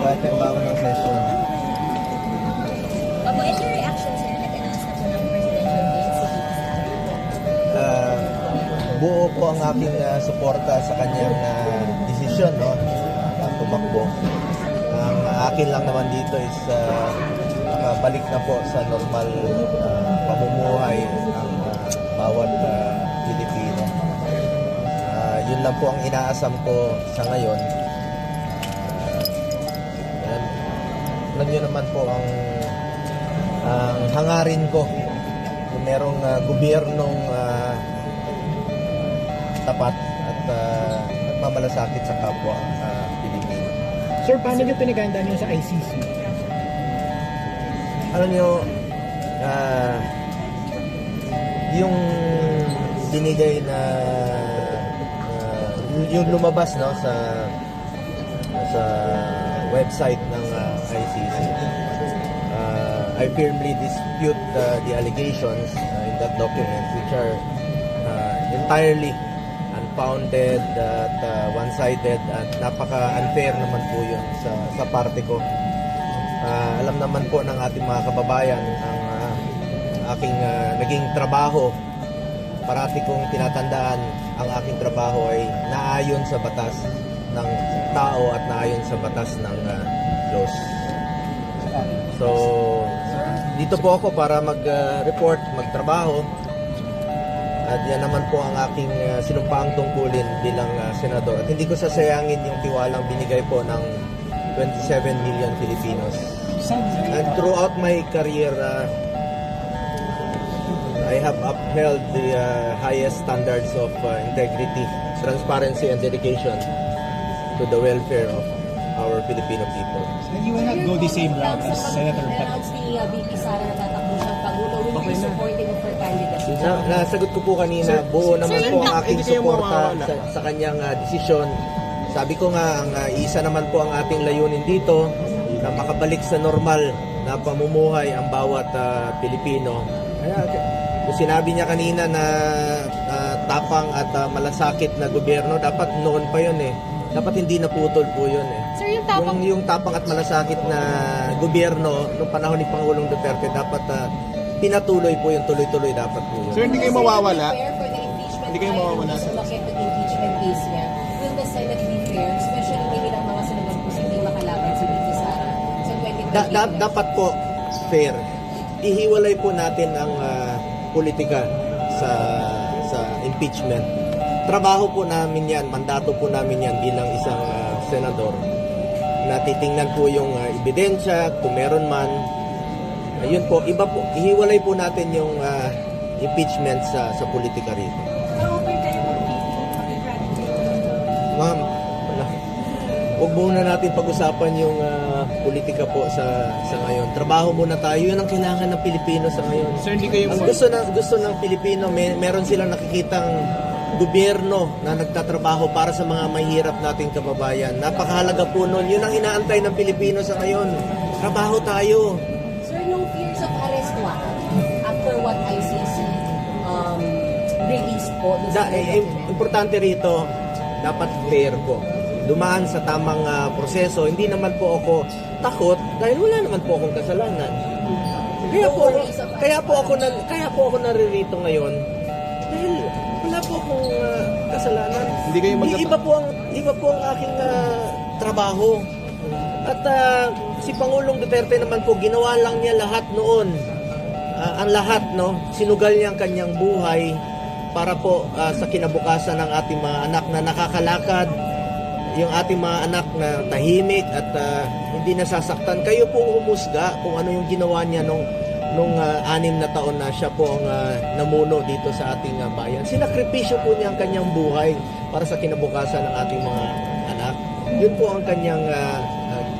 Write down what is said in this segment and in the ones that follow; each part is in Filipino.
kahit yung bago ng session. Opo, and your reaction, sir, nag-announce na po ng presidential bid si VP Sara? Buo po ang aking suporta sa kanyang desisyon, no, na tumakbo. Ang akin lang naman dito is makabalik na po sa normal pamumuhay ng bawat Pilipino. Yun lang po ang inaasam ko sa ngayon. Alam nyo naman po ang hangarin ko kung merong gobyernong tapat at nagmamalasakit sa kapwa Pilipino. Sir, paano nyo pinaganda nyo sa ICC? Alam nyo, yung binigay na yung lumabas, no, sa website ng ICC, I firmly dispute the allegations in that document, which are entirely unfounded at one-sided at napaka-unfair naman po yun sa parte ko. Alam naman po ng ating mga kababayan ang aking naging trabaho. Parati kong tinatandaan ang aking trabaho ay naayon sa batas ng tao at naayon sa batas ng laws. So, dito po ako para mag-report, magtrabaho. At yan naman po ang aking sinumpaang tungkulin bilang senador. At hindi ko sasayangin yung tiwalang binigay po ng 27 million Filipinos. And throughout my career, I have upheld the highest standards of integrity, transparency, and dedication to the welfare of our Filipino people. And you will not go the same route as Senator Pat. Announce ni VP Sara na tatakbo siyang Pangulo. Will you be supporting of her candidacy? Nasagot ko po kanina, buo naman po ang aking suporta sa kanyang desisyon. Sabi ko nga, ang isa naman po ang ating layunin dito na makabalik sa normal na pamumuhay ang bawat Pilipino. Kaya, kung sinabi niya kanina na tapang at malasakit na gobyerno, dapat noon pa yun eh. Dapat hindi naputol po yun eh. Sir, yung tapang... Yung tapang at malasakit na gobyerno noong panahon ni Pangulong Duterte, dapat pinatuloy po yun, tuloy-tuloy dapat po yun. Sir, hindi kayo mawawala. Hindi kayo mawawala sa impeachment case niya. Will the Senate be fair? Especially may ilang mga senador po hindi makalaban si VP Sara. So, Dapat po fair. Ihiwalay po natin ang politika sa impeachment. Trabaho po namin yan, mandato po namin yan bilang isang senador. Natitingnan po yung ebidensya, kung meron man. Ayun po, iba po, ihiwalay po natin yung impeachment sa politika rito. Ma'am, huwag muna natin pag-usapan yung politika po sa ngayon. Trabaho muna tayo. Yun ang kailangan ng Pilipino sa ngayon. Sir, hindi kayo... Ang gusto ng Pilipino, meron silang nakikitang gobyerno na nagtatrabaho para sa mga mahirap nating kababayan. Napakahalaga po nun. Yun ang inaantay ng Pilipino sa ngayon. Trabaho tayo. Sir, yung fears of arrest warrant after what ICC released po. Importante rito, dapat fair po. Dumaan sa tamang proseso. Hindi naman po ako takot dahil wala naman po akong kasalanan. Kaya po ako naririto ngayon dahil wala po akong kasalanan. Hindi kayo Iba po ang aking trabaho. At si Pangulong Duterte naman po, ginawa lang niya lahat noon. Ang lahat, no? Sinugal niya ang kanyang buhay para po sa kinabukasan ng ating mga anak na nakakalakad, yung ating mga anak na tahimik at hindi nasasaktan. Kayo po humusga kung ano yung ginawa niya nung 6 na taon na siya po ang namuno dito sa ating bayan. Sinakripisyo po niya ang kanyang buhay para sa kinabukasan ng ating mga anak. Yun po ang kanyang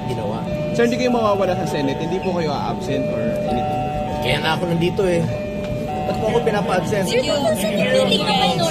ginawa. Sir, hindi kayo mawawala sa Senate. Hindi po kayo absent or anything. Kaya nga ako nandito eh. Ba't po ako pinapa-absent? Sir, feeling naman no,